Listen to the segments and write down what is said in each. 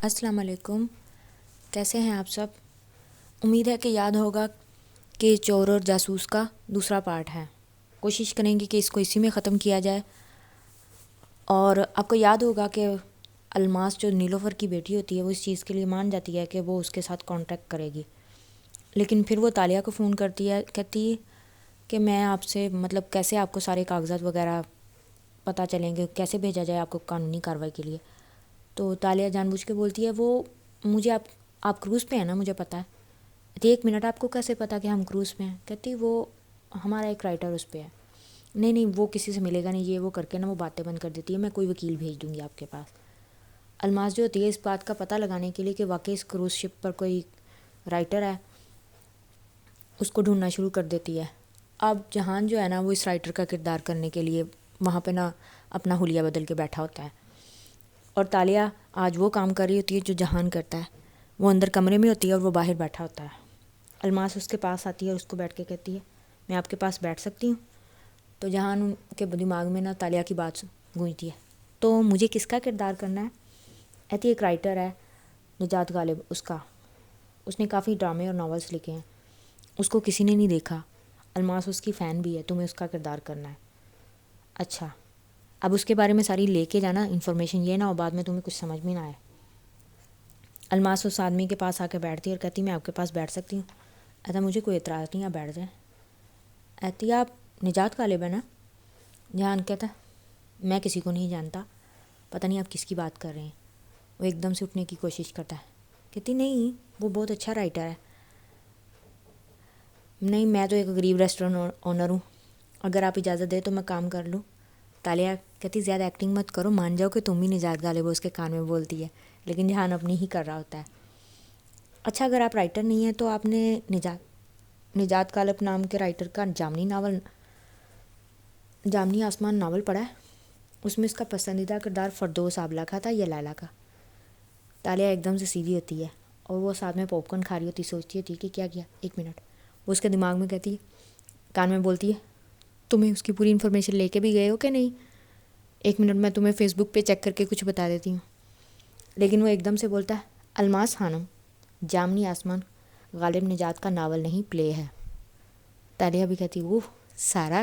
السلام علیکم، کیسے ہیں آپ سب؟ امید ہے کہ یاد ہوگا کہ چور اور جاسوس کا دوسرا پارٹ ہے۔ کوشش کریں گے کہ اس کو اسی میں ختم کیا جائے۔ اور آپ کو یاد ہوگا کہ الماس جو نیلوفر کی بیٹی ہوتی ہے وہ اس چیز کے لیے مان جاتی ہے کہ وہ اس کے ساتھ کانٹیکٹ کرے گی، لیکن پھر وہ تالیہ کو فون کرتی ہے، کہتی ہے کہ میں آپ سے کیسے آپ کو سارے کاغذات وغیرہ پتہ چلیں گے، کیسے بھیجا جائے آپ کو قانونی کارروائی کے لیے۔ تو تالیہ جان بوجھ کے بولتی ہے وہ مجھے آپ کروز پہ ہیں نا، مجھے پتہ ہے۔ کہتی 1 منٹ، آپ کو کیسے پتہ کہ ہم کروز پہ ہیں؟ کہتی وہ ہمارا ایک رائٹر اس پہ ہے۔ نہیں وہ کسی سے ملے گا نہیں، یہ وہ کر کے نا وہ باتیں بند کر دیتی ہے، میں کوئی وکیل بھیج دوں گی آپ کے پاس۔ الماس جو ہوتی ہے اس بات کا پتہ لگانے کے لیے کہ واقعی اس کروز شپ پر کوئی رائٹر ہے، اس کو ڈھونڈنا شروع کر دیتی ہے۔ اب جہان جو ہے نا وہ اس رائٹر کا کردار کرنے کے لیے وہاں پہ نا اپنا حلیہ بدل کے بیٹھا ہوتا ہے، اور تالیہ آج وہ کام کر رہی ہوتی ہے جو جہان کرتا ہے۔ وہ اندر کمرے میں ہوتی ہے اور وہ باہر بیٹھا ہوتا ہے۔ الماس اس کے پاس آتی ہے اور اس کو بیٹھ کے کہتی ہے میں آپ کے پاس بیٹھ سکتی ہوں؟ تو جہان کے دماغ میں نا تالیہ کی بات گونجتی ہے، تو مجھے کس کا کردار کرنا ہے؟ ایتی ایک رائٹر ہے نجات غالب، اس نے کافی ڈرامے اور ناولس لکھے ہیں، اس کو کسی نے نہیں دیکھا، الماس اس کی فین بھی ہے، تمہیں اس کا کردار کرنا ہے۔ اچھا، اب اس کے بارے میں ساری لے کے جانا انفارمیشن، یہ نہ ہو بعد میں تمہیں کچھ سمجھ میں نہ آئے۔ الماس اس آدمی کے پاس آ کے بیٹھتی ہے اور کہتی میں آپ کے پاس بیٹھ سکتی ہوں؟ ایسا مجھے کوئی اعتراض نہیں، آپ بیٹھ جائیں۔ ایتی آپ نجات غالب ہے نا؟ جہان کہتا ہے میں کسی کو نہیں جانتا، پتہ نہیں آپ کس کی بات کر رہے ہیں۔ وہ ایک دم سے اٹھنے کی کوشش کرتا ہے، کہتی نہیں وہ بہت اچھا رائٹر ہے۔ نہیں میں تو ایک غریب ریسٹورینٹ اونر ہوں، اگر آپ اجازت دیں تو میں کام کر لوں۔ تالیہ کہتی زیادہ ایکٹنگ مت کرو، مان جاؤ کہ تم ہی نجات غالب ہو، اس کے کان میں بولتی ہے، لیکن جہان اپنی ہی کر رہا ہوتا ہے۔ اچھا اگر آپ رائٹر نہیں ہیں تو آپ نے نجات غالب نام کے رائٹر کا جامنی آسمان ناول پڑھا ہے؟ اس میں اس کا پسندیدہ کردار فردوس آبلہ کا تھا یا لیلا کا؟ تالیہ ایک دم سے سیدھی ہوتی ہے اور وہ ساتھ میں پاپ کارن کھا رہی ہوتی، سوچتی ہوتی کہ کیا کیا۔ 1 منٹ، وہ اس کے دماغ میں کہتی ہے، کان میں بولتی ہے تمہیں اس کی پوری انفارمیشن لے کے بھی گئے ہو کہ نہیں؟ 1 منٹ میں تمہیں فیس بک پہ چیک کر کے کچھ بتا دیتی ہوں۔ لیکن وہ ایک دم سے بولتا ہے الماس خانم، جامنی آسمان غالب نجات کا ناول نہیں، پلے ہے۔ تالیہ بھی کہتی وہ سارا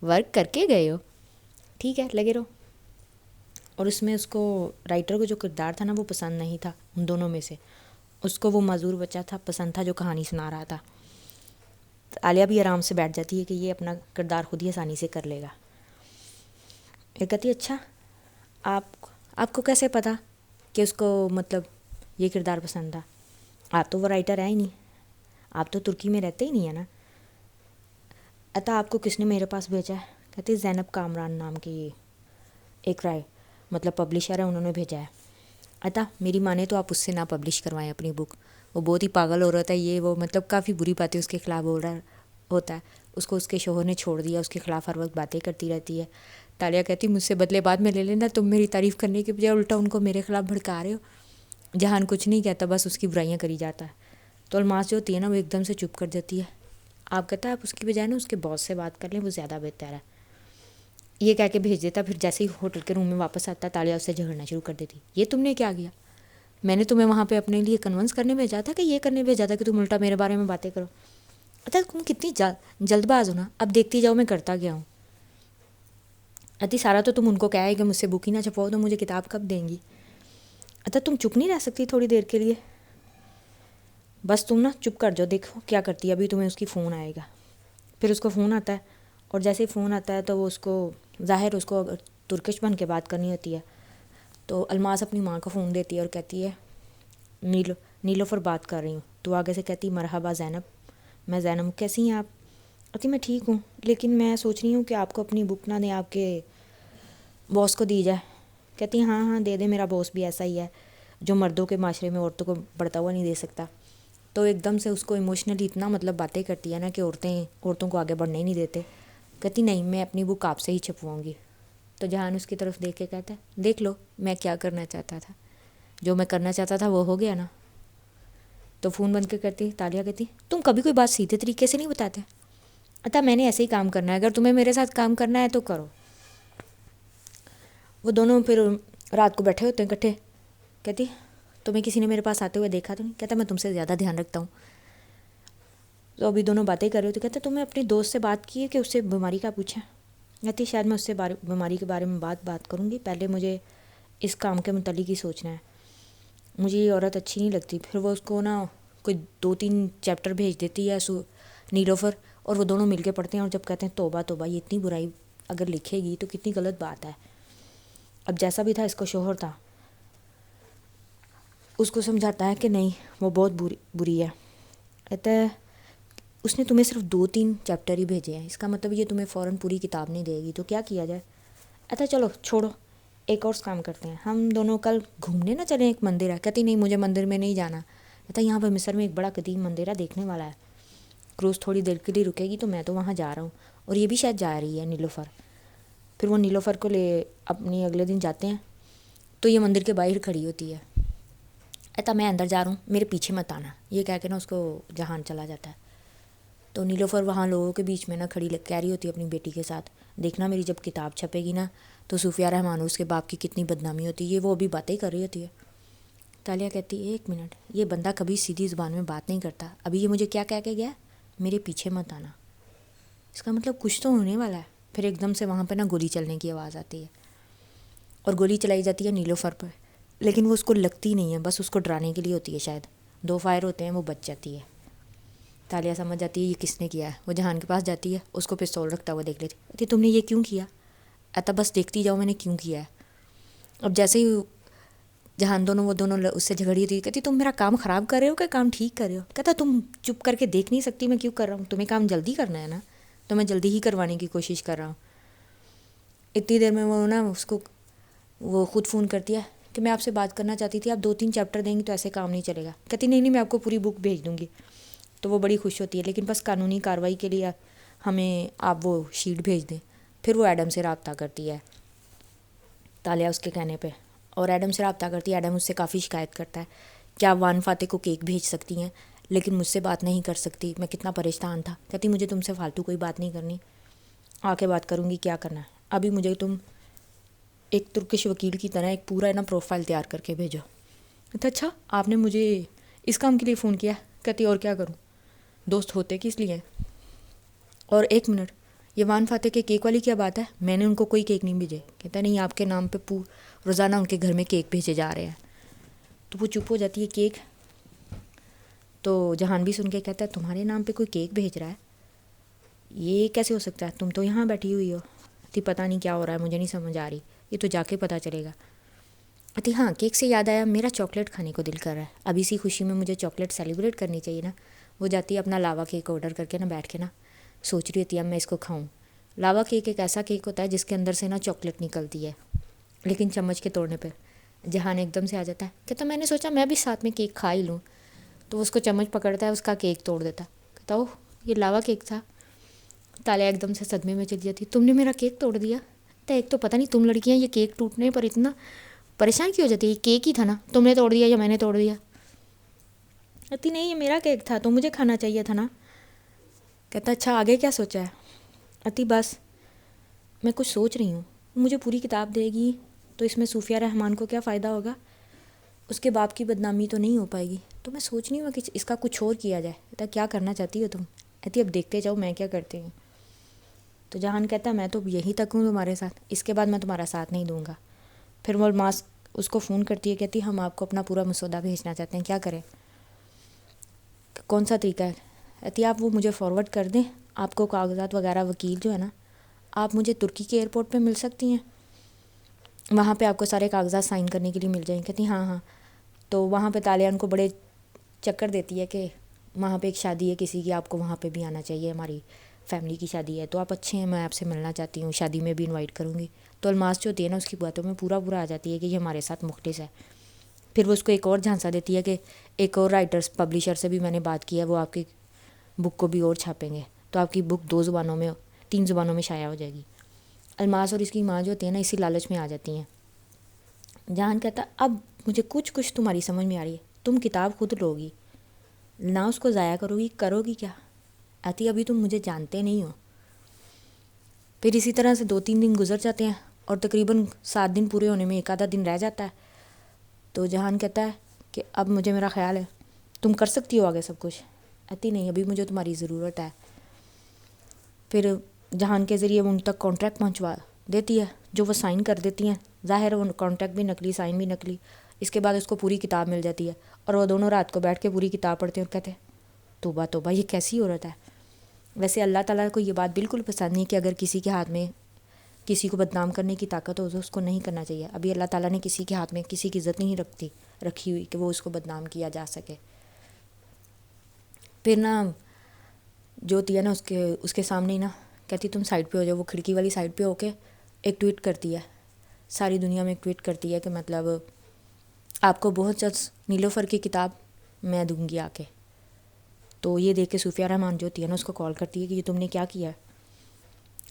ورک کر کے گئے ہو، ٹھیک ہے لگے رہو۔ اور اس میں اس کو رائٹر کو جو کردار تھا نا وہ پسند نہیں تھا ان دونوں میں سے، اس کو وہ معذور بچہ تھا پسند تھا جو کہانی سنا رہا تھا۔ تالیہ بھی آرام سے بیٹھ جاتی ہے کہ یہ اپنا کردار خود ہی آسانی سے کر لے گا۔ یہ کہتی اچھا آپ کو کیسے پتا کہ اس کو یہ کردار پسند تھا؟ آپ تو وہ رائٹر ہے ہی نہیں، آپ تو ترکی میں رہتے ہی نہیں ہیں نا۔ اتا آپ کو کس نے میرے پاس بھیجا ہے؟ کہتی زینب کامران نام کی ایک پبلشر ہے، انہوں نے بھیجا ہے۔ اتا میری مانے تو آپ اس سے نہ پبلش کروائیں اپنی بک، وہ بہت ہی پاگل ہو رہا تھا، یہ وہ کافی بری باتیں اس کے خلاف بول رہا ہوتا ہے، اس کو اس کے شوہر نے چھوڑ دیا، اس کے خلاف ہر وقت باتیں کرتی رہتی ہے۔ تالیہ کہتی مجھ سے بدلے بعد میں لے لینا، تم میری تعریف کرنے کے بجائے الٹا ان کو میرے خلاف بھڑکا رہے ہو۔ جہان کچھ نہیں کہتا، بس اس کی برائیاں کری جاتا ہے۔ تو الماس جو ہوتی ہے نا وہ ایک دم سے چپ کر جاتی ہے۔ آپ کہتا ہے آپ اس کی بجائے نا اس کے باس سے بات کر لیں، وہ زیادہ بہتر ہے، یہ کہہ کے بھیج دیتا۔ پھر جیسے ہی ہوٹل کے روم میں واپس آتا ہے تالیہ اس سے جھگڑنا شروع کر دیتی، یہ تم نے کیا کیا؟ میں نے تمہیں وہاں پہ اپنے لیے کنونس کرنے بھیجا تھا کہ یہ کرنے بھیجا تھا کہ تم الٹا میرے بارے میں باتیں کرو؟ اتا تم کتنی جلد باز ہو نا، اب دیکھتی جاؤ میں کرتا گیا ہوں۔ اتی سارا تو تم ان کو کہا ہے کہ مجھ سے بک ہی نہ چھپواؤ، تو مجھے کتاب کب دیں گی؟ اتا تم چپ نہیں رہ سکتی تھوڑی دیر کے لیے؟ بس تم نا چپ کر جاؤ، دیکھو کیا کرتی ہے، ابھی تمہیں اس کی فون آئے گا۔ پھر اس کو فون آتا ہے، اور جیسے ہی فون آتا ہے تو وہ اس کو ترکش بن کے بات کرنی ہوتی ہے، تو الماس اپنی ماں کو فون دیتی ہے اور کہتی ہے نیلوفر بات کر رہی ہوں۔ تو آگے سے کہتی مرحبا زینب، میں زینب، کیسی ہیں آپ؟ کہتی میں ٹھیک ہوں، لیکن میں سوچ رہی ہوں کہ آپ کو اپنی بک نہ دیں، آپ کے باس کو دی جائے۔ کہتی ہاں دے دیں، میرا باس بھی ایسا ہی ہے جو مردوں کے معاشرے میں عورتوں کو بڑھتا ہوا نہیں دے سکتا۔ تو ایک دم سے اس کو ایموشنلی اتنا باتیں کرتی ہے نا کہ عورتوں کو آگے بڑھنے ہی نہیں دیتے۔ کہتی نہیں میں اپنی بک آپ سے ہی چھپواؤں گی۔ تو جہان اس کی طرف دیکھ کے کہتا ہے دیکھ لو میں کیا کرنا چاہتا تھا، جو میں کرنا چاہتا تھا وہ ہو گیا نا۔ تو فون بند کے کرتی تالیہ کہتی تم کبھی کوئی بات سیدھے طریقے سے نہیں بتاتے؟ اتا میں نے ایسے ہی کام کرنا ہے، اگر تمہیں میرے ساتھ کام کرنا ہے تو کرو۔ وہ دونوں پھر رات کو بیٹھے ہوتے ہیں اکٹھے۔ کہتی تمہیں کسی نے میرے پاس آتے ہوئے دیکھا تو نہیں؟ کہتا میں تم سے زیادہ دھیان رکھتا ہوں. تو ابھی دونوں باتیں کر رہے ہو تو کہتا تم نے اپنے دوست سے بات کی ہے کہ اس سے بیماری کا پوچھا؟ کہتی شاید میں اس سے بیماری کے بارے میں بات کروں گی، پہلے مجھے اس کام کے متعلق ہی سوچنا ہے. مجھے یہ عورت اچھی نہیں لگتی. پھر وہ اس کو نا کوئی 2-3 چیپٹر بھیج دیتی ہے نیلوفر، اور وہ دونوں مل کے پڑھتے ہیں اور جب کہتے ہیں توبہ توبہ، یہ اتنی برائی اگر لکھے گی تو کتنی غلط بات ہے. اب جیسا بھی تھا اس کو شوہر تھا، اس کو سمجھاتا ہے کہ نہیں وہ بہت بری ہے. کہتا ہے اس نے تمہیں صرف 2-3 چیپٹر ہی بھیجے ہیں، اس کا مطلب یہ تمہیں فوراً پوری کتاب نہیں دے گی، تو کیا کیا جائے؟ کہتا چلو چھوڑو، ایک اور کام کرتے ہیں، ہم دونوں کل گھومنے نہ چلیں، ایک مندر ہے. کہتی نہیں مجھے مندر میں نہیں جانا. کہتا یہاں پہ مصر میں ایک بڑا قدیم مندر ہے، دیکھنے والا ہے، کروز تھوڑی دیر کے لیے رکے گی تو میں تو وہاں جا رہا ہوں، اور یہ بھی شاید جا رہی ہے نیلوفر. پھر وہ نیلوفر کو لے اپنی اگلے دن جاتے ہیں تو یہ مندر کے باہر کھڑی ہوتی ہے. کہتا میں اندر جا رہا ہوں، میرے پیچھے مت آنا، یہ کہہ کے نا اس کو جہان چلا جاتا ہے. تو نیلوفر وہاں لوگوں کے بیچ میں نا کھڑی کہہ رہی ہوتی ہے اپنی بیٹی کے ساتھ، دیکھنا میری جب کتاب چھپے گی نا تو صوفیہ رحمان اس کے باپ کی کتنی بدنامی ہوتی ہے. یہ وہ ابھی باتیں کر رہی ہوتی ہے. تالیہ کہتی ہے ایک منٹ، یہ بندہ کبھی سیدھی زبان میں بات نہیں کرتا، ابھی یہ مجھے کیا کہہ کے گیا؟ میرے پیچھے مت آنا. اس کا مطلب کچھ تو ہونے والا ہے. پھر ایک دم سے وہاں پہ نا گولی چلنے کی آواز آتی ہے اور گولی چلائی جاتی ہے نیلوفر پر، لیکن وہ اس کو لگتی نہیں ہے، بس اس کو ڈرانے کے لیے ہوتی ہے. شاید 2 فائر ہوتے ہیں، وہ بچ جاتی ہے. تالیہ سمجھ جاتی ہے یہ کس نے کیا ہے. وہ جہان کے پاس جاتی ہے، اس کو پستول رکھتا ہوا دیکھ لیتی ہے. تم نے یہ کیوں کیا؟ بس دیکھتی جاؤ میں نے کیوں کیا ہے. اب جیسے ہی جہان وہ دونوں اس سے جھگڑی تھی، کہتی تم میرا کام خراب کر رہے ہو کہ کام ٹھیک کر رہے ہو؟ کہتا تم چپ کر کے دیکھ نہیں سکتی میں کیوں کر رہا ہوں؟ تمہیں کام جلدی کرنا ہے نا، تو میں جلدی ہی کروانے کی کوشش کر رہا ہوں. اتنی دیر میں وہ نا اس کو وہ خود فون کرتی ہے کہ میں آپ سے بات کرنا چاہتی تھی، آپ 2-3 چیپٹر دیں گی تو ایسے کام نہیں چلے گا. کہتی نہیں میں آپ کو پوری بک بھیج دوں گی. تو وہ بڑی خوش ہوتی ہے، لیکن بس قانونی کارروائی کے لیے ہمیں آپ وہ شیٹ بھیج دیں. پھر وہ ایڈم سے رابطہ کرتی ہے تالیہ اس کے کہنے پہ، اور ایڈم سے رابطہ کرتی ہے. ایڈم اس سے کافی شکایت کرتا ہے کہ آپ وان فاتح کو کیک بھیج سکتی ہیں لیکن مجھ سے بات نہیں کر سکتی، میں کتنا پریشان تھا. کہتی مجھے تم سے فالتو کوئی بات نہیں کرنی، آ کے بات کروں گی کیا کرنا ہے. ابھی مجھے تم ایک ترکش وکیل کی طرح ایک پورا نا پروفائل تیار کر کے بھیجو. کہتا اچھا آپ نے مجھے اس کام کے لیے فون کیا؟ کہتی اور کیا کروں، دوست ہوتے کس لیے. اور ایک منٹ، یہ وان فاتح کے کیک والی کیا بات ہے؟ میں نے ان کو کوئی کیک نہیں بھیجے. کہتا نہیں آپ کے نام پہ روزانہ ان کے گھر میں کیک بھیجے جا رہے ہیں. تو وہ چپ ہو جاتی ہے. کیک؟ تو جہان بھی سن کے کہتا ہے تمہارے نام پہ کوئی کیک بھیج رہا ہے؟ یہ کیسے ہو سکتا ہے، تم تو یہاں بیٹھی ہوئی ہو. کہتی پتہ نہیں کیا ہو رہا ہے، مجھے نہیں سمجھ آ رہی، یہ تو جا کے پتہ چلے گا. کہتی ہاں کیک سے یاد آیا، میرا چاکلیٹ کھانے کو دل کر رہا ہے، اب اسی خوشی میں مجھے چاکلیٹ سیلیبریٹ کرنی چاہیے نا. وہ جاتی ہے اپنا لاوا کیک آرڈر کر کے نا بیٹھ کے نا سوچ رہی ہوتی ہے اب میں اس کو کھاؤں. لاوا کیک ایک ایسا کیک ہوتا ہے جس کے اندر سے نا چاکلیٹ نکلتی ہے، لیکن چمچ کے توڑنے پہ جہان ایک دم سے آ جاتا ہے. کہتا میں نے سوچا میں بھی ساتھ میں کیک کھا ہی لوں. تو اس کو چمچ پکڑتا ہے، اس کا کیک توڑ دیتا. کہتا اوہ یہ لاوا کیک تھا. تالیہ ایک دم سے صدمے میں چلی جاتی، تم نے میرا کیک توڑ دیا. تو ایک تو پتہ نہیں تم لڑکیاں یہ کیک ٹوٹنے پر اتنا پریشان کیوں ہو جاتی ہے، یہ کیک ہی تھا نا، تم نے توڑ دیا یا میں نے توڑ دیا؟ کہتی نہیں یہ میرا کیک تھا تو مجھے کھانا چاہیے تھا نا. کہتا اچھا آگے کیا سوچا ہے؟ کہتی بس میں کچھ سوچ رہی ہوں، مجھے پوری کتاب دے گی تو اس میں صوفیہ رحمان کو کیا فائدہ ہوگا، اس کے باپ کی بدنامی تو نہیں ہو پائے گی، تو میں سوچ نہیں ہوں کہ اس کا کچھ اور کیا جائے. کہتا کیا کرنا چاہتی ہو تم؟ کہتی اب دیکھتے جاؤ میں کیا کرتی ہوں. تو جہان کہتا میں تو یہیں تک ہوں تمہارے ساتھ، اس کے بعد میں تمہارا ساتھ نہیں دوں گا. پھر وہ الماس اس کو فون کرتی ہے، کہتی ہم آپ کو اپنا پورا مسودہ بھیجنا چاہتے ہیں، کیا کریں، کون سا طریقہ ہے؟ کہتی آپ وہ مجھے فارورڈ کر دیں، آپ کو کاغذات وغیرہ وکیل جو ہے نا، آپ مجھے ترکی کے ایئرپورٹ پہ مل سکتی ہیں، وہاں پہ آپ کو سارے کاغذات سائن کرنے کے لیے مل جائیں. کہتی ہاں. تو وہاں پہ تالیہ ان کو بڑے چکر دیتی ہے کہ وہاں پہ ایک شادی ہے کسی کی، آپ کو وہاں پہ بھی آنا چاہیے، ہماری فیملی کی شادی ہے، تو آپ اچھے ہیں، میں آپ سے ملنا چاہتی ہوں، شادی میں بھی انوائٹ کروں گی. تو الماس جو ہوتی ہے نا اس کی باتوں میں پورا آ جاتی ہے کہ یہ ہمارے ساتھ مخلص ہے. پھر وہ اس کو ایک اور جھانسا دیتی ہے کہ ایک اور رائٹرس پبلیشر سے بھی میں نے بات کی ہے، وہ آپ کی بک کو بھی اور چھاپیں گے، تو آپ کی بک 3 زبانوں میں شائع ہو جائے گی. الماس اور اس کی ماں جو ہوتی ہے نا اسی لالچ میں آ جاتی ہیں. جہان کہتا اب مجھے کچھ تمہاری سمجھ میں آ رہی ہے، تم کتاب خود لو گی نہ اس کو ضائع کرو گی کیا؟ آتی ابھی تم مجھے جانتے نہیں ہو. پھر اسی طرح سے 2-3 دن گزر جاتے ہیں اور تقریباً 7 دن پورے ہونے میں ایک آدھا دن رہ جاتا ہے. تو جہان کہتا ہے کہ اب مجھے میرا خیال ہے تم کر سکتی ہو آگے سب کچھ. کہتی نہیں ابھی مجھے تمہاری ضرورت ہے. پھر جہان کے ذریعے وہ ان تک کانٹریکٹ پہنچوا دیتی ہے جو وہ سائن کر دیتی ہیں. ظاہر ہے وہ کانٹریکٹ بھی نکلی, سائن بھی نکلی. اس کے بعد اس کو پوری کتاب مل جاتی ہے اور وہ دونوں رات کو بیٹھ کے پوری کتاب پڑھتے ہیں اور کہتے ہیں توبہ توبہ یہ کیسی عورت ہے. ویسے اللہ تعالیٰ کو یہ بات بالکل پسند نہیں کہ اگر کسی کے ہاتھ میں کسی کو بدنام کرنے کی طاقت ہو تو اس کو نہیں کرنا چاہیے. ابھی اللہ تعالیٰ نے کسی کے ہاتھ میں کسی کی عزت نہیں رکھی ہوئی کہ وہ اس کو بدنام کیا جا سکے. پھر نا جو ہوتی ہے نا اس کے سامنے ہی نا کہتی تم سائڈ پہ ہو جاؤ. وہ کھڑکی والی سائڈ پہ ہو کے ایک ٹویٹ کرتی ہے, ساری دنیا میں ایک ٹویٹ کرتی ہے کہ مطلب آپ کو بہت جلد نیلوفر کی کتاب میں دوں گی آ کے. تو یہ دیکھ کے صوفیہ رحمان جو ہوتی ہے نا اس کو کال کرتی ہے کہ یہ تم نے کیا کیا ہے.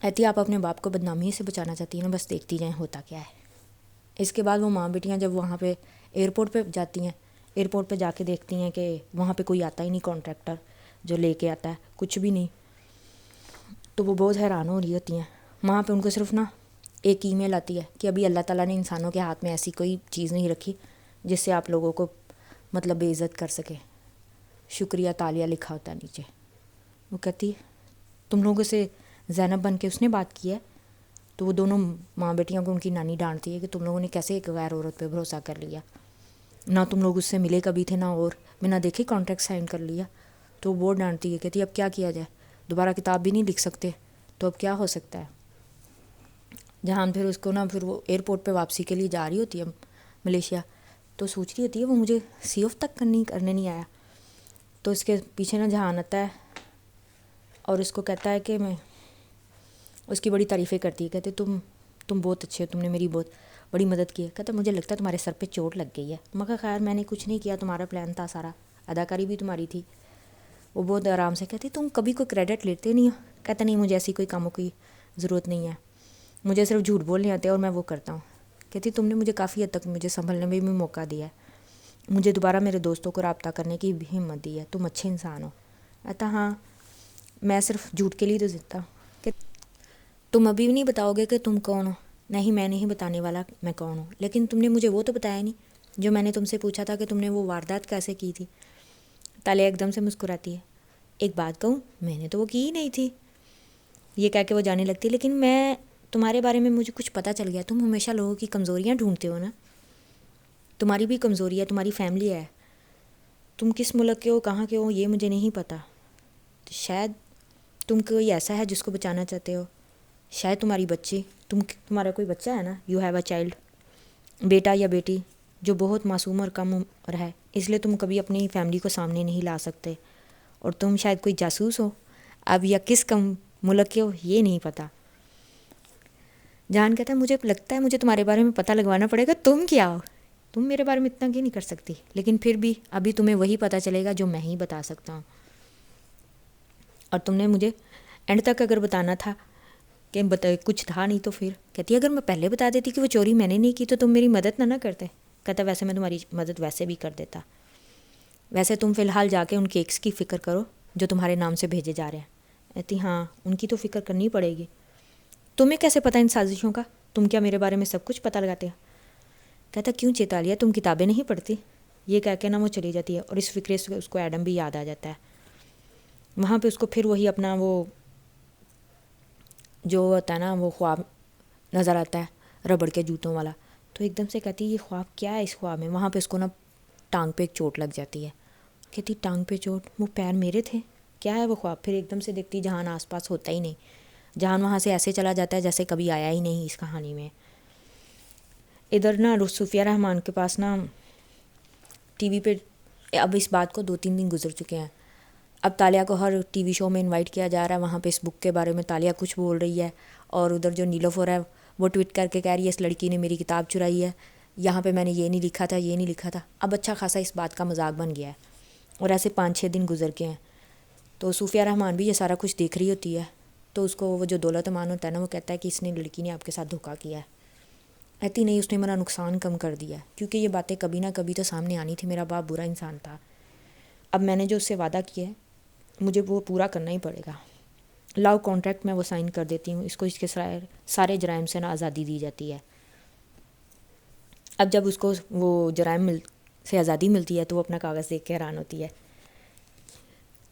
کہتی ہے آپ اپنے باپ کو بدنامی سے بچانا چاہتی ہیں نا, بس دیکھتی جائیں ہوتا کیا ہے. اس کے بعد وہ ماں بیٹیاں جب وہاں پہ ایئرپورٹ پہ جاتی ہیں, ایئرپورٹ پہ جا کے دیکھتی ہیں کہ وہاں پہ کوئی آتا ہی نہیں کانٹریکٹر جو لے کے آتا ہے, کچھ بھی نہیں. تو وہ بہت حیران ہو رہی ہوتی ہیں. وہاں پہ ان کو صرف نا ایک ای میل آتی ہے کہ ابھی اللہ تعالیٰ نے انسانوں کے ہاتھ میں ایسی کوئی چیز نہیں رکھی جس سے آپ لوگوں کو مطلب بے عزت کر سکے. شکریہ تالیہ لکھا ہوتا ہے نیچے. وہ کہتی تم لوگوں سے زینب بن کے اس نے بات کی ہے. تو وہ دونوں ماں بیٹیاں کو ان کی نانی ڈانٹتی ہے کہ تم لوگوں نے کیسے ایک غیر عورت پہ بھروسہ کر لیا, نہ تم لوگ اس سے ملے کبھی تھے نہ اور بنا دیکھے کانٹریکٹ سائن کر لیا. تو وہ بہت ڈانٹتی ہے, کہتی اب کیا کیا جائے, دوبارہ کتاب بھی نہیں لکھ سکتے تو اب کیا ہو سکتا ہے. جہان پھر اس کو نا پھر وہ ایئرپورٹ پہ واپسی کے لیے جا رہی ہوتی ہے ملیشیا. تو سوچ رہی ہوتی ہے وہ مجھے سی آف تک کرنے نہیں آیا. تو اس کے پیچھے نا جہان آتا ہے اور اس کو کہتا ہے کہ میں اس کی بڑی تعریفیں کرتی ہے. کہتے تم بہت اچھے ہو, تم نے میری بہت بڑی مدد کی ہے. کہتا مجھے لگتا ہے تمہارے سر پہ چوٹ لگ گئی ہے. مگر خیر میں نے کچھ نہیں کیا, تمہارا پلان تھا سارا, اداکاری بھی تمہاری تھی. وہ بہت آرام سے کہتی تم کبھی کوئی کریڈٹ لیتے نہیں ہو. کہتا نہیں مجھے ایسی کوئی کاموں کی ضرورت نہیں ہے, مجھے صرف جھوٹ بولنے آتے ہیں اور میں وہ کرتا ہوں. کہتی تم نے مجھے کافی حد تک مجھے سنبھلنے میں بھی موقع دیا ہے, مجھے دوبارہ میرے دوستوں کو رابطہ کرنے کی بھی ہمت دی ہے, تم اچھے انسان ہو. کہتا ہاں میں صرف جھوٹ کے لیے تو زندہ ہوں. کہ تم ابھی بھی نہیں بتاؤ گے کہ تم کون ہو. نہیں میں نہیں بتانے والا میں کون ہوں, لیکن تم نے مجھے وہ تو بتایا نہیں جو میں نے تم سے پوچھا تھا کہ تم نے وہ واردات کیسے کی تھی. تالیہ ایک دم سے مسکراتی ہے. ایک بات کہوں, میں نے تو وہ کی ہی نہیں تھی. یہ کہہ کے وہ جانے لگتی. لیکن میں تمہارے بارے میں مجھے کچھ پتہ چل گیا, تم ہمیشہ لوگوں کی کمزوریاں ڈھونڈتے ہو نا. تمہاری بھی کمزوری ہے, تمہاری فیملی ہے, تم کس ملک کے ہو کہاں کے ہو یہ مجھے نہیں پتہ. شاید تم کوئی ایسا ہے جس کو بچانا چاہتے ہو, شاید تمہاری بچی تمہارا کوئی بچہ ہے نا, یو ہیو اے چائلڈ, بیٹا یا بیٹی جو بہت معصوم اور کم عمر ہے, اس لیے تم کبھی اپنی فیملی کو سامنے نہیں لا سکتے. اور تم شاید کوئی جاسوس ہو اب, یا کس کم ملک کے ہو یہ نہیں پتہ. جان کہتا ہے مجھے لگتا ہے مجھے تمہارے بارے میں پتہ لگوانا پڑے گا, تم کیا ہو, تم میرے بارے میں اتنا کیوں نہیں کر سکتی. لیکن پھر بھی ابھی تمہیں وہی پتہ چلے گا جو میں ہی بتا سکتا ہوں. اور تم نے مجھے اینڈ تک اگر بتانا تھا کہ کچھ تھا نہیں تو پھر. کہتی ہے اگر میں پہلے بتا دیتی کہ وہ چوری میں نے نہیں کی تو تم میری مدد نہ کرتے. کہتا ویسے میں تمہاری مدد ویسے بھی کر دیتا. ویسے تم فی الحال جا کے ان کیکس کی فکر کرو جو تمہارے نام سے بھیجے جا رہے ہیں. کہتی ہاں ان کی تو فکر کرنی پڑے گی. تمہیں کیسے پتہ ان سازشوں کا, تم کیا میرے بارے میں سب کچھ پتہ لگاتے ہو. کہتا کیوں چیتالیہ تم کتابیں نہیں پڑھتی. یہ کہہ کے نا وہ چلی جاتی ہے اور اس فکرے سے اس کو ایڈم بھی یاد آ جاتا ہے. وہاں پہ اس کو پھر وہی اپنا وہ جو ہوتا ہے نا وہ خواب نظر آتا ہے ربڑ کے جوتوں والا. تو ایک دم سے کہتی ہے یہ خواب کیا ہے, اس خواب میں وہاں پہ اس کو نا ٹانگ پہ ایک چوٹ لگ جاتی ہے. کہتی ٹانگ پہ چوٹ, وہ پیر میرے تھے, کیا ہے وہ خواب. پھر ایک دم سے دیکھتی جہان آس پاس ہوتا ہی نہیں, جہان وہاں سے ایسے چلا جاتا ہے جیسے کبھی آیا ہی نہیں اس کہانی میں. ادھر نا صوفیہ رحمان کے پاس نا ٹی وی پہ اب اس بات کو 2-3 دن گزر چکے ہیں. اب تالیہ کو ہر ٹی وی شو میں انوائٹ کیا جا رہا ہے, وہاں پہ اس بک کے بارے میں تالیہ کچھ بول رہی ہے اور ادھر جو نیلوفر ہے وہ ٹویٹ کر کے کہہ رہی ہے اس لڑکی نے میری کتاب چرائی ہے, یہاں پہ میں نے یہ نہیں لکھا تھا یہ نہیں لکھا تھا. اب اچھا خاصا اس بات کا مذاق بن گیا ہے اور ایسے 5-6 دن گزر کے ہیں. تو صوفیہ رحمان بھی یہ سارا کچھ دیکھ رہی ہوتی ہے. تو اس کو وہ جو دولت امان ہوتا ہے نا وہ کہتا ہے کہ اس نے لڑکی نے آپ کے ساتھ دھوکہ کیا ہے. کہتی نہیں اس نے میرا نقصان کم کر دیا کیونکہ یہ باتیں کبھی نہ کبھی تو سامنے آنی تھی. میرا باپ برا انسان تھا, اب میں نے جو اس سے وعدہ کیا ہے مجھے وہ پورا کرنا ہی پڑے گا. لاؤ کانٹریکٹ میں وہ سائن کر دیتی ہوں, اس کو اس کے سارے جرائم سے نا آزادی دی جاتی ہے. اب جب اس کو وہ جرائم سے آزادی ملتی ہے تو وہ اپنا کاغذ دیکھ کے حیران ہوتی ہے.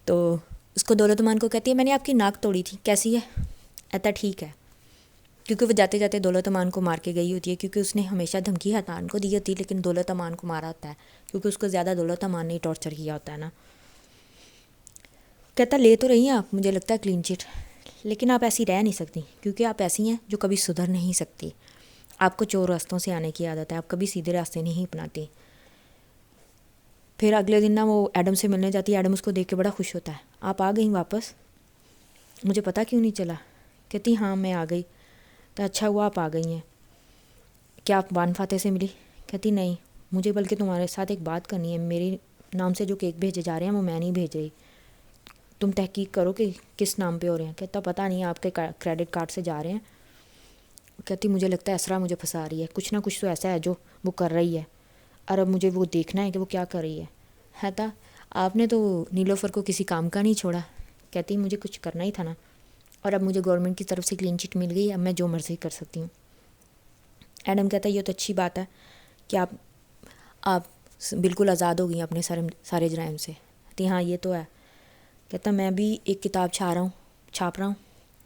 تو اس کو دولت مان کو کہتی ہے میں نے آپ کی ناک توڑی تھی, کیسی ہے؟ کہتا ٹھیک ہے. کیونکہ وہ جاتے جاتے دولت امان کو مار کے گئی ہوتی ہے, کیونکہ اس نے ہمیشہ دھمکی حنان کو دی ہوتی ہے لیکن دولت امان کو مارا ہوتا ہے کیونکہ اس کو زیادہ دولت امان نے ٹارچر کیا ہوتا ہے نا. کہتا لے تو رہی ہیں آپ, مجھے لگتا ہے کلین چٹ, لیکن آپ ایسی رہ نہیں سکتی کیونکہ آپ ایسی ہیں جو کبھی سدھر نہیں سکتی. آپ کو چور راستوں سے آنے کی عادت ہے, آپ کبھی سیدھے راستے نہیں اپناتی. پھر اگلے دن نا وہ ایڈم سے ملنے جاتی ہے. ایڈم اس کو دیکھ کے بڑا خوش ہوتا ہے, آپ آ گئیں واپس, مجھے پتہ کیوں نہیں چلا. کہتی ہاں میں آ گئی. تو اچھا ہوا آپ آ گئی ہیں, کیا آپ وان فاتح سے ملی؟ کہتی نہیں, مجھے بلکہ تمہارے ساتھ ایک بات کرنی ہے. میرے نام سے جو کیک بھیجے جا رہے ہیں وہ میں نہیں بھیج رہی, تم تحقیق کرو کہ کس نام پہ ہو رہے ہیں. کہتا پتہ نہیں, آپ کے کریڈٹ کارڈ سے جا رہے ہیں. کہتی مجھے لگتا ہے اسرا مجھے پھنسا رہی ہے, کچھ نہ کچھ تو ایسا ہے جو وہ کر رہی ہے, اور اب مجھے وہ دیکھنا ہے کہ وہ کیا کر رہی ہے. کہتا آپ نے تو نیلوفر کو کسی کام کا نہیں چھوڑا. کہتی مجھے کچھ کرنا ہی تھا نا, اور اب مجھے گورنمنٹ کی طرف سے کلین چٹ مل گئی, اب میں جو مرضی کر سکتی ہوں. ایڈم کہتا ہے یہ تو اچھی بات ہے کہ آپ بالکل آزاد ہو گئی ہیں اپنے سارے جرائم سے. کہتی ہاں یہ تو ہے. کہتا میں بھی ایک کتاب چھاپ رہا ہوں.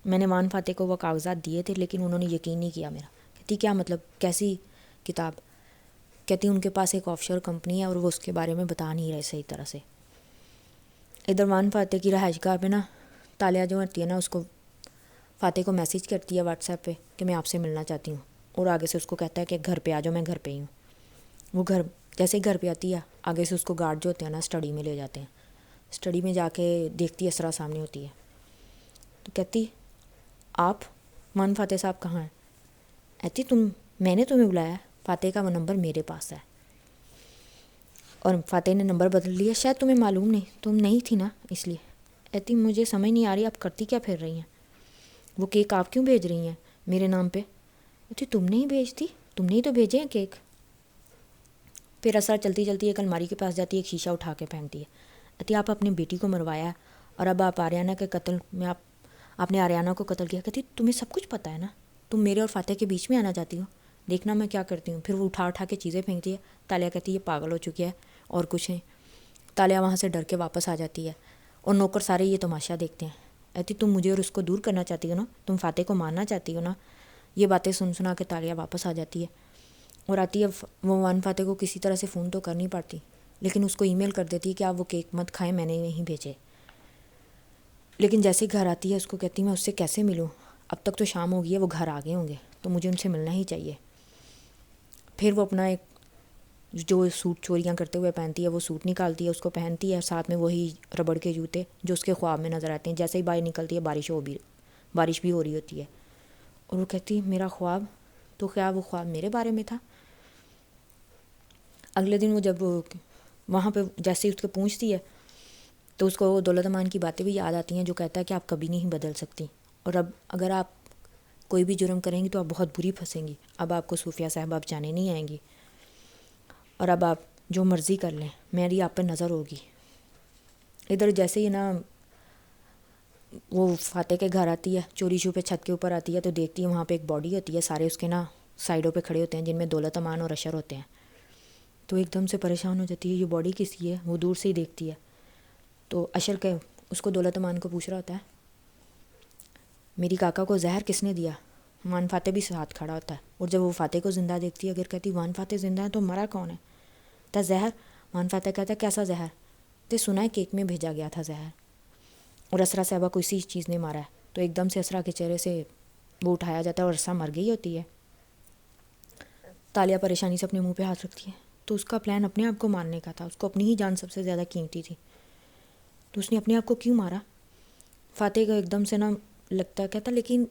میں نے وان فاتح کو وہ کاغذات دیے تھے لیکن انہوں نے یقین نہیں کیا میرا. کہتی کیا مطلب, کیسی کتاب؟ کہتی ان کے پاس ایک آف شور کمپنی ہے اور وہ اس کے بارے میں بتا نہیں رہے صحیح طرح سے. ادھر وان فاتح کی رہائش گاہ پہ نا تالیہ جو ہوتی ہے نا اس کو فاتح کو میسیج کرتی ہے واٹس ایپ پہ کہ میں آپ سے ملنا چاہتی ہوں, اور آگے سے اس کو کہتا ہے کہ گھر پہ آ جاؤ, میں گھر پہ ہی ہوں. وہ جیسے ہی گھر پہ آتی ہے آگے سے اس کو گارڈ جو ہوتے ہیں نا اسٹڈی میں لے جاتے ہیں. اسٹڈی میں جا کے دیکھتی ہے اسرا سامنے ہوتی ہے. تو کہتی آپ وان فاتح صاحب کہاں ہیں؟ کہتی میں نے تمہیں بلایا, فاتح کا وہ نمبر میرے پاس ہے, اور فاتح نے نمبر بدل لیا, شاید تمہیں معلوم نہیں, تم نہیں تھی نا اس لیے. کہتی مجھے سمجھ نہیں آ رہی آپ کرتی کیا پھر رہی ہیں, وہ کیک آپ کیوں بھیج رہی ہیں میرے نام پہ؟ کہتی تم نہیں بھیجتی, تم نے ہی تو بھیجے ہیں کیک. پھر اسرا چلتی چلتی ایک الماری کے پاس جاتی ہے, ایک شیشہ اٹھا کے پھینکتی ہے. کہتی آپ اپنی بیٹی کو مروایا اور اب آپ آریانہ کے قتل میں آپ نے آریانہ کو قتل کیا. کہتی تمہیں سب کچھ پتہ ہے نا, تم میرے اور فاتح کے بیچ میں آنا چاہتی ہو, دیکھنا میں کیا کرتی ہوں. پھر وہ اٹھا کے چیزیں پھینکتی ہے. تالیہ کہتی ہے یہ پاگل ہو چکی ہے اور کچھ نہیں. تالیہ وہاں سے ڈر کے واپس آ جاتی ہے اور نوکر سارے یہ تماشا دیکھتے ہیں. کہتی تم مجھے اور اس کو دور کرنا چاہتی ہو نا, تم فاتح کو مارنا چاہتی ہو نا. یہ باتیں سنا کے تالیہ واپس آ جاتی ہے اور آتی ہے. وہ وان فاتح کو کسی طرح سے فون تو کر نہیں پاتی لیکن اس کو ای میل کر دیتی ہے کہ آپ وہ کیک مت کھائیں, میں نے نہیں بھیجے. لیکن جیسے گھر آتی ہے اس کو کہتی میں اس سے کیسے ملوں, اب تک تو شام ہو گئی ہے, وہ گھر آ گئے ہوں گے تو مجھے ان سے ملنا ہی چاہیے. پھر وہ اپنا ایک جو سوٹ چوریاں کرتے ہوئے پہنتی ہے وہ سوٹ نکالتی ہے, اس کو پہنتی ہے, ساتھ میں وہی ربڑ کے جوتے جو اس کے خواب میں نظر آتے ہیں. جیسے ہی باہر نکلتی ہے بارش بھی ہو رہی ہوتی ہے, اور وہ کہتی ہے میرا خواب, تو کیا وہ خواب میرے بارے میں تھا؟ اگلے دن وہ جب وہاں پہ جیسے ہی اس کو پہنچتی ہے تو اس کو دولت امان کی باتیں بھی یاد آتی ہیں جو کہتا ہے کہ آپ کبھی نہیں بدل سکتی, اور اب اگر آپ کوئی بھی جرم کریں گی تو آپ بہت بری پھنسیں گی. اب آپ کو صوفیہ صاحبہ بچانے نہیں آئیں گی, اور اب آپ جو مرضی کر لیں, میری آپ پہ نظر ہوگی. ادھر جیسے ہی نا وہ فاتح کے گھر آتی ہے, چوری چھپے چھت کے اوپر آتی ہے تو دیکھتی ہے وہاں پہ ایک باڈی ہوتی ہے, سارے اس کے نا سائڈوں پہ کھڑے ہوتے ہیں جن میں دولت امان اور اشر ہوتے ہیں. تو ایک دم سے پریشان ہو جاتی ہے, یہ باڈی کس کی ہے؟ وہ دور سے ہی دیکھتی ہے تو اشر کے اس کو دولت امان کو پوچھ رہا ہوتا ہے میری کاکا کو زہر کس نے دیا. وان فاتح بھی ساتھ کھڑا ہوتا ہے, اور جب وہ فاتح کو زندہ دیکھتی ہے, اگر کہتی وان فاتح زندہ ہے تو مرا کون ہے؟ تا زہر. وان فاتح کہتا ہے کیسا زہر؟ تو سنا ہے کیک میں بھیجا گیا تھا زہر, اور اسرا صاحبہ کو اسی چیز نے مارا ہے. تو ایک دم سے اسرا کے چہرے سے وہ اٹھایا جاتا ہے اور اسرا مر گئی ہوتی ہے. تالیہ پریشانی سے اپنے منہ پہ ہاتھ رکھتی ہے. تو اس کا پلان اپنے آپ کو مارنے کا تھا, اس کو اپنی ہی جان سب سے زیادہ قیمتی تھی, تو اس نے اپنے آپ کو کیوں مارا؟ فاتح کو ایک دم سے نا لگتا ہے, کہتا لیکن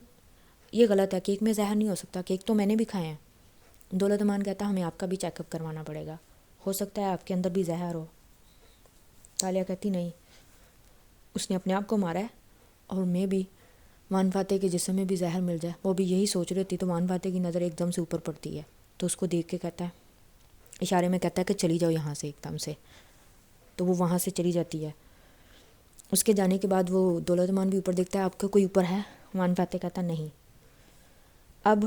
یہ غلط ہے, کیک میں زہر نہیں ہو سکتا, کیک تو میں نے بھی کھائے ہیں. دولت امان کہتا ہمیں آپ کا بھی چیک اپ کروانا پڑے گا, ہو سکتا ہے آپ کے اندر بھی زہر ہو. تالیہ کہتی نہیں, اس نے اپنے آپ کو مارا ہے, اور میں بھی وان فاتح کے جسم میں بھی زہر مل جائے. وہ بھی یہی سوچ رہی تھی تو وان فاتح کی نظر ایک دم سے اوپر پڑتی ہے, تو اس کو دیکھ کے کہتا ہے, اشارے میں کہتا ہے کہ چلی جاؤ یہاں سے ایک دم سے. تو وہ وہاں سے چلی جاتی ہے. اس کے جانے کے بعد وہ دولت امان بھی اوپر دیکھتا ہے, آپ کا کوئی اوپر ہے؟ وان فاتح کہتا نہیں. اب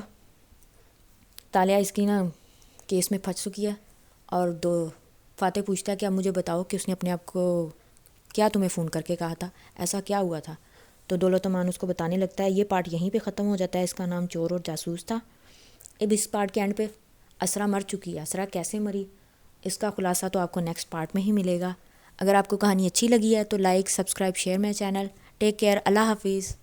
تالیہ اس کی نا کیس میں پھنس چکی ہے, اور فاتح پوچھتا ہے کہ اب مجھے بتاؤ کہ اس نے اپنے آپ کو کیا تمہیں فون کر کے کہا تھا، ایسا کیا ہوا تھا؟ تو دولت امان اس کو بتانے لگتا ہے. یہ پارٹ یہیں پہ ختم ہو جاتا ہے. اس کا نام چور اور جاسوس تھا. اب اس پارٹ کے اینڈ پہ اسرا مر چکی ہے. اسرا کیسے مری اس کا خلاصہ تو آپ کو نیکسٹ پارٹ میں ہی ملے گا. اگر آپ کو کہانی اچھی لگی ہے تو like, subscribe, share my channel. Take care. اللہ حافظ.